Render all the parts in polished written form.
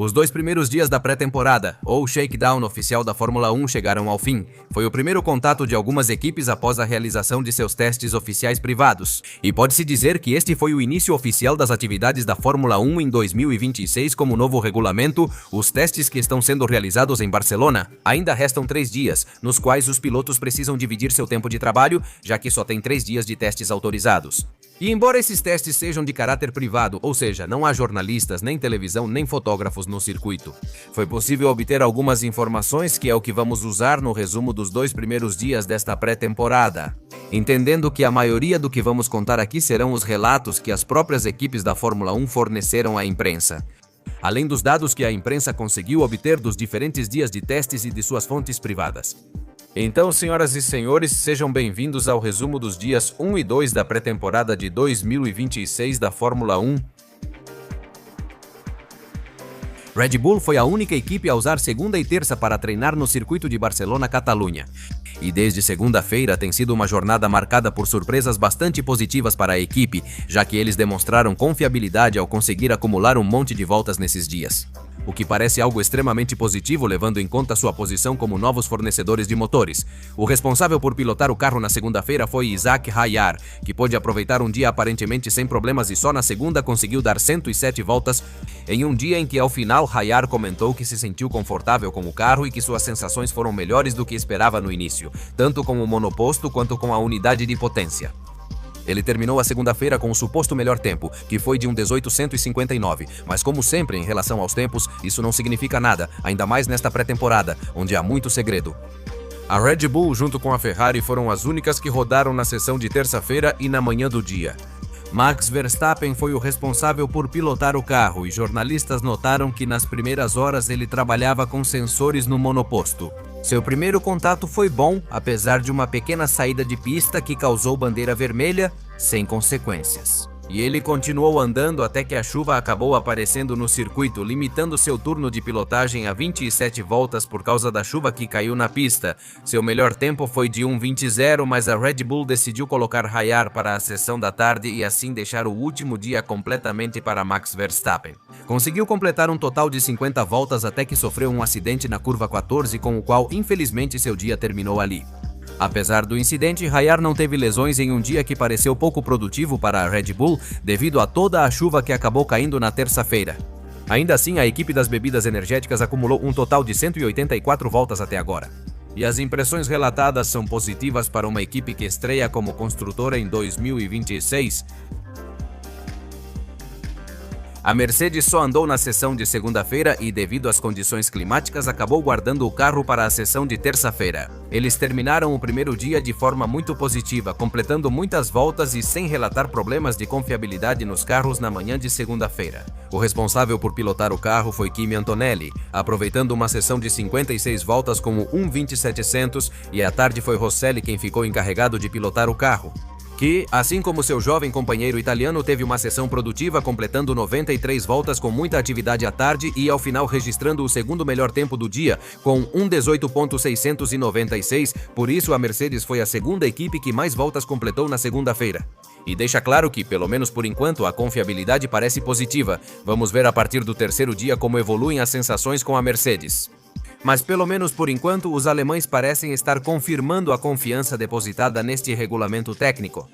Os 2 primeiros dias da pré-temporada, ou shakedown oficial da Fórmula 1, chegaram ao fim. Foi o primeiro contato de algumas equipes após a realização de seus testes oficiais privados. E pode-se dizer que este foi o início oficial das atividades da Fórmula 1 em 2026 como novo regulamento, os testes que estão sendo realizados em Barcelona. Ainda restam 3 dias, nos quais os pilotos precisam dividir seu tempo de trabalho, já que só tem 3 dias de testes autorizados. E embora esses testes sejam de caráter privado, ou seja, não há jornalistas, nem televisão, nem fotógrafos no circuito, foi possível obter algumas informações que é o que vamos usar no resumo dos 2 primeiros dias desta pré-temporada. Entendendo que a maioria do que vamos contar aqui serão os relatos que as próprias equipes da Fórmula 1 forneceram à imprensa, além dos dados que a imprensa conseguiu obter dos diferentes dias de testes e de suas fontes privadas. Então, senhoras e senhores, sejam bem-vindos ao resumo dos dias 1 e 2 da pré-temporada de 2026 da Fórmula 1. Red Bull foi a única equipe a usar segunda e terça para treinar no circuito de Barcelona-Catalunha. E desde segunda-feira tem sido uma jornada marcada por surpresas bastante positivas para a equipe, já que eles demonstraram confiabilidade ao conseguir acumular um monte de voltas nesses dias. O que parece algo extremamente positivo levando em conta sua posição como novos fornecedores de motores. O responsável por pilotar o carro na segunda-feira foi Isack Hayar, que pôde aproveitar um dia aparentemente sem problemas e só na segunda conseguiu dar 107 voltas, em um dia em que ao final Hayar comentou que se sentiu confortável com o carro e que suas sensações foram melhores do que esperava no início, tanto com o monoposto quanto com a unidade de potência. Ele terminou a segunda-feira com o suposto melhor tempo, que foi de um 18:59, mas como sempre em relação aos tempos, isso não significa nada, ainda mais nesta pré-temporada, onde há muito segredo. A Red Bull junto com a Ferrari foram as únicas que rodaram na sessão de terça-feira e na manhã do dia. Max Verstappen foi o responsável por pilotar o carro e jornalistas notaram que nas primeiras horas ele trabalhava com sensores no monoposto. Seu primeiro contato foi bom, apesar de uma pequena saída de pista que causou bandeira vermelha, sem consequências. E ele continuou andando até que a chuva acabou aparecendo no circuito, limitando seu turno de pilotagem a 27 voltas por causa da chuva que caiu na pista. Seu melhor tempo foi de 1:20, mas a Red Bull decidiu colocar Hayar para a sessão da tarde e assim deixar o último dia completamente para Max Verstappen. Conseguiu completar um total de 50 voltas até que sofreu um acidente na curva 14, com o qual infelizmente seu dia terminou ali. Apesar do incidente, Hayar não teve lesões em um dia que pareceu pouco produtivo para a Red Bull devido a toda a chuva que acabou caindo na terça-feira. Ainda assim, a equipe das bebidas energéticas acumulou um total de 184 voltas até agora. E as impressões relatadas são positivas para uma equipe que estreia como construtora em 2026. A Mercedes só andou na sessão de segunda-feira e, devido às condições climáticas, acabou guardando o carro para a sessão de terça-feira. Eles terminaram o primeiro dia de forma muito positiva, completando muitas voltas e sem relatar problemas de confiabilidade nos carros na manhã de segunda-feira. O responsável por pilotar o carro foi Kimi Antonelli, aproveitando uma sessão de 56 voltas com o 1:20.700 e à tarde foi Rosselli quem ficou encarregado de pilotar o carro, que, assim como seu jovem companheiro italiano, teve uma sessão produtiva completando 93 voltas com muita atividade à tarde e ao final registrando o segundo melhor tempo do dia com 1:18.696, por isso a Mercedes foi a segunda equipe que mais voltas completou na segunda-feira. E deixa claro que, pelo menos por enquanto, a confiabilidade parece positiva. Vamos ver a partir do terceiro dia como evoluem as sensações com a Mercedes. Mas pelo menos por enquanto, os alemães parecem estar confirmando a confiança depositada neste regulamento técnico.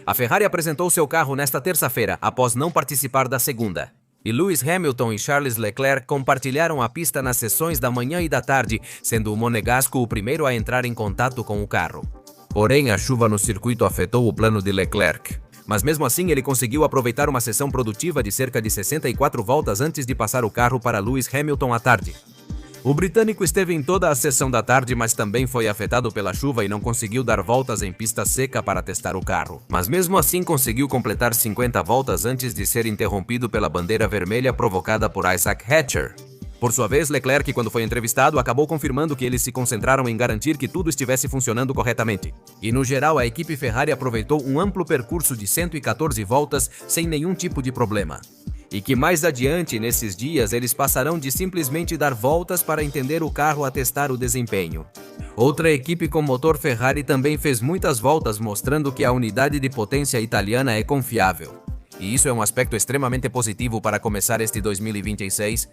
A Ferrari apresentou seu carro nesta terça-feira, após não participar da segunda. E Lewis Hamilton e Charles Leclerc compartilharam a pista nas sessões da manhã e da tarde, sendo o monegasco o primeiro a entrar em contato com o carro. Porém, a chuva no circuito afetou o plano de Leclerc. Mas mesmo assim ele conseguiu aproveitar uma sessão produtiva de cerca de 64 voltas antes de passar o carro para Lewis Hamilton à tarde. O britânico esteve em toda a sessão da tarde, mas também foi afetado pela chuva e não conseguiu dar voltas em pista seca para testar o carro. Mas mesmo assim conseguiu completar 50 voltas antes de ser interrompido pela bandeira vermelha provocada por Isaac Hatcher. Por sua vez, Leclerc, quando foi entrevistado, acabou confirmando que eles se concentraram em garantir que tudo estivesse funcionando corretamente. E no geral, a equipe Ferrari aproveitou um amplo percurso de 114 voltas sem nenhum tipo de problema. E que mais adiante, nesses dias, eles passarão de simplesmente dar voltas para entender o carro a testar o desempenho. Outra equipe com motor Ferrari também fez muitas voltas, mostrando que a unidade de potência italiana é confiável. e isso é um aspecto extremamente positivo para começar este 2026.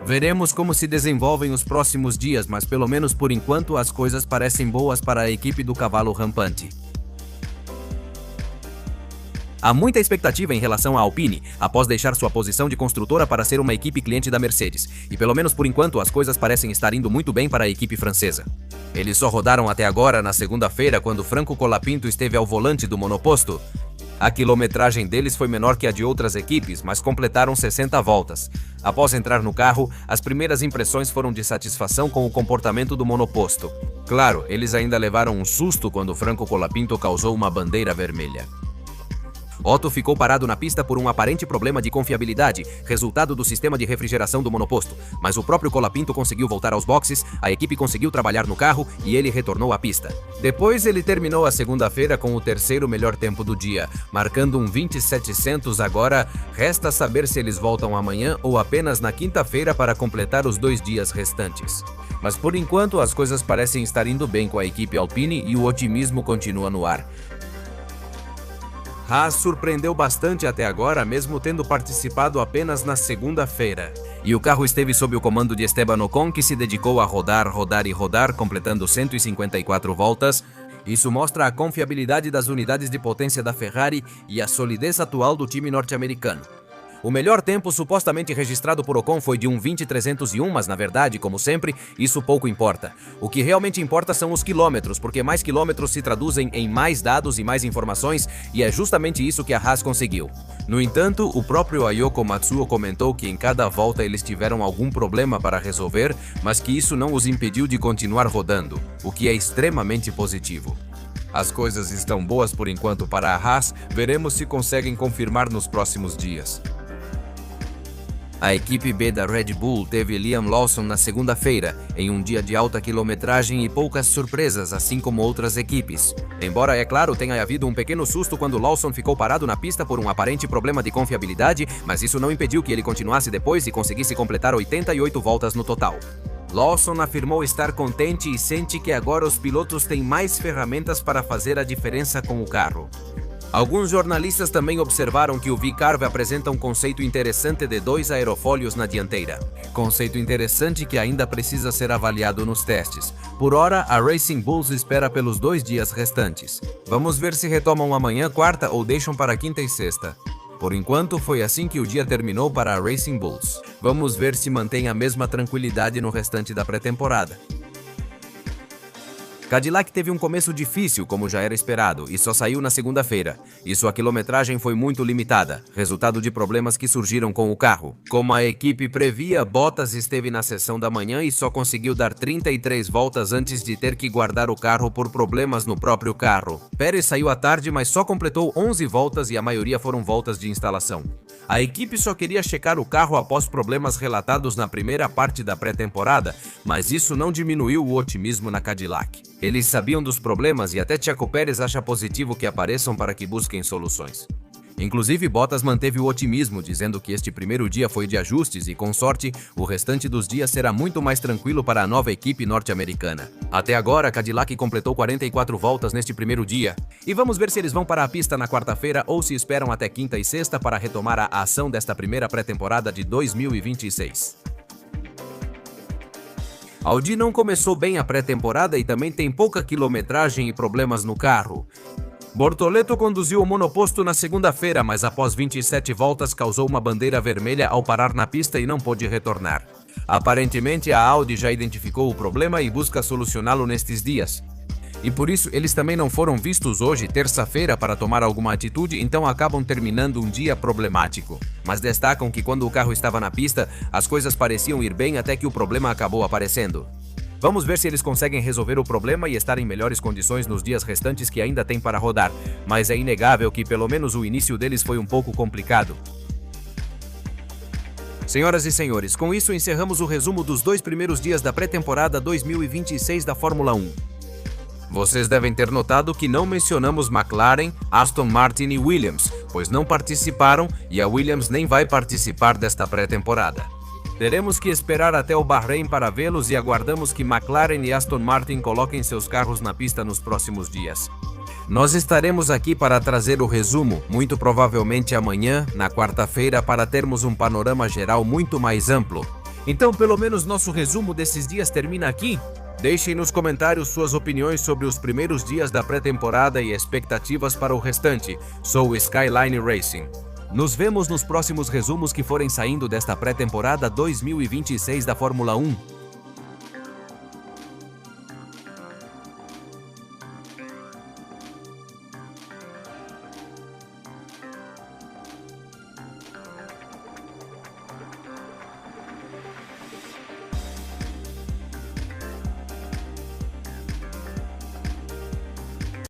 Veremos como se desenvolvem os próximos dias, mas pelo menos por enquanto as coisas parecem boas para a equipe do cavalo rampante. Há muita expectativa em relação à Alpine, após deixar sua posição de construtora para ser uma equipe cliente da Mercedes, e pelo menos por enquanto as coisas parecem estar indo muito bem para a equipe francesa. Eles só rodaram até agora na segunda-feira, quando Franco Colapinto esteve ao volante do monoposto. A quilometragem deles foi menor que a de outras equipes, mas completaram 60 voltas. Após entrar no carro, as primeiras impressões foram de satisfação com o comportamento do monoposto. Claro, eles ainda levaram um susto quando Franco Colapinto causou uma bandeira vermelha. Otto ficou parado na pista por um aparente problema de confiabilidade, resultado do sistema de refrigeração do monoposto, mas o próprio Colapinto conseguiu voltar aos boxes, a equipe conseguiu trabalhar no carro e ele retornou à pista. Depois ele terminou a segunda-feira com o terceiro melhor tempo do dia, marcando um 2700. Agora, resta saber se eles voltam amanhã ou apenas na quinta-feira para completar os 2 dias restantes. Mas por enquanto as coisas parecem estar indo bem com a equipe Alpine e o otimismo continua no ar. Haas surpreendeu bastante até agora, mesmo tendo participado apenas na segunda-feira. E o carro esteve sob o comando de Esteban Ocon, que se dedicou a rodar, rodar e rodar, completando 154 voltas. Isso mostra a confiabilidade das unidades de potência da Ferrari e a solidez atual do time norte-americano. O melhor tempo supostamente registrado por Ocon foi de um 20.301, mas na verdade, como sempre, isso pouco importa. O que realmente importa são os quilômetros, porque mais quilômetros se traduzem em mais dados e mais informações, e é justamente isso que a Haas conseguiu. No entanto, o próprio Ayoko Matsuo comentou que em cada volta eles tiveram algum problema para resolver, mas que isso não os impediu de continuar rodando, o que é extremamente positivo. As coisas estão boas por enquanto para a Haas, veremos se conseguem confirmar nos próximos dias. A equipe B da Red Bull teve Liam Lawson na segunda-feira, em um dia de alta quilometragem e poucas surpresas, assim como outras equipes. Embora, é claro, tenha havido um pequeno susto quando Lawson ficou parado na pista por um aparente problema de confiabilidade, mas isso não impediu que ele continuasse depois e conseguisse completar 88 voltas no total. Lawson afirmou estar contente e sente que agora os pilotos têm mais ferramentas para fazer a diferença com o carro. Alguns jornalistas também observaram que o V-Carve apresenta um conceito interessante de 2 aerofólios na dianteira. Conceito interessante que ainda precisa ser avaliado nos testes. Por hora, a Racing Bulls espera pelos 2 dias restantes. Vamos ver se retomam amanhã, quarta, ou deixam para quinta e sexta. Por enquanto, foi assim que o dia terminou para a Racing Bulls. Vamos ver se mantém a mesma tranquilidade no restante da pré-temporada. Cadillac teve um começo difícil, como já era esperado, e só saiu na segunda-feira. E sua quilometragem foi muito limitada, resultado de problemas que surgiram com o carro. Como a equipe previa, Bottas esteve na sessão da manhã e só conseguiu dar 33 voltas antes de ter que guardar o carro por problemas no próprio carro. Pérez saiu à tarde, mas só completou 11 voltas e a maioria foram voltas de instalação. A equipe só queria checar o carro após problemas relatados na primeira parte da pré-temporada, mas isso não diminuiu o otimismo na Cadillac. Eles sabiam dos problemas e até Checo Pérez acha positivo que apareçam para que busquem soluções. Inclusive, Bottas manteve o otimismo, dizendo que este primeiro dia foi de ajustes e, com sorte, o restante dos dias será muito mais tranquilo para a nova equipe norte-americana. Até agora, a Cadillac completou 44 voltas neste primeiro dia. E vamos ver se eles vão para a pista na quarta-feira ou se esperam até quinta e sexta para retomar a ação desta primeira pré-temporada de 2026. Audi não começou bem a pré-temporada e também tem pouca quilometragem e problemas no carro. Bortoleto conduziu o monoposto na segunda-feira, mas após 27 voltas causou uma bandeira vermelha ao parar na pista e não pôde retornar. Aparentemente, a Audi já identificou o problema e busca solucioná-lo nestes dias. E por isso, eles também não foram vistos hoje, terça-feira, para tomar alguma atitude, então acabam terminando um dia problemático. Mas destacam que quando o carro estava na pista, as coisas pareciam ir bem até que o problema acabou aparecendo. Vamos ver se eles conseguem resolver o problema e estar em melhores condições nos dias restantes que ainda tem para rodar, mas é inegável que pelo menos o início deles foi um pouco complicado. Senhoras e senhores, com isso encerramos o resumo dos 2 primeiros dias da pré-temporada 2026 da Fórmula 1. Vocês devem ter notado que não mencionamos McLaren, Aston Martin e Williams, pois não participaram e a Williams nem vai participar desta pré-temporada. Teremos que esperar até o Bahrein para vê-los e aguardamos que McLaren e Aston Martin coloquem seus carros na pista nos próximos dias. Nós estaremos aqui para trazer o resumo, muito provavelmente amanhã, na quarta-feira, para termos um panorama geral muito mais amplo. Então, pelo menos nosso resumo desses dias termina aqui. Deixem nos comentários suas opiniões sobre os primeiros dias da pré-temporada e expectativas para o restante. Sou o Skyline Racing. Nos vemos nos próximos resumos que forem saindo desta pré-temporada 2026 da Fórmula 1.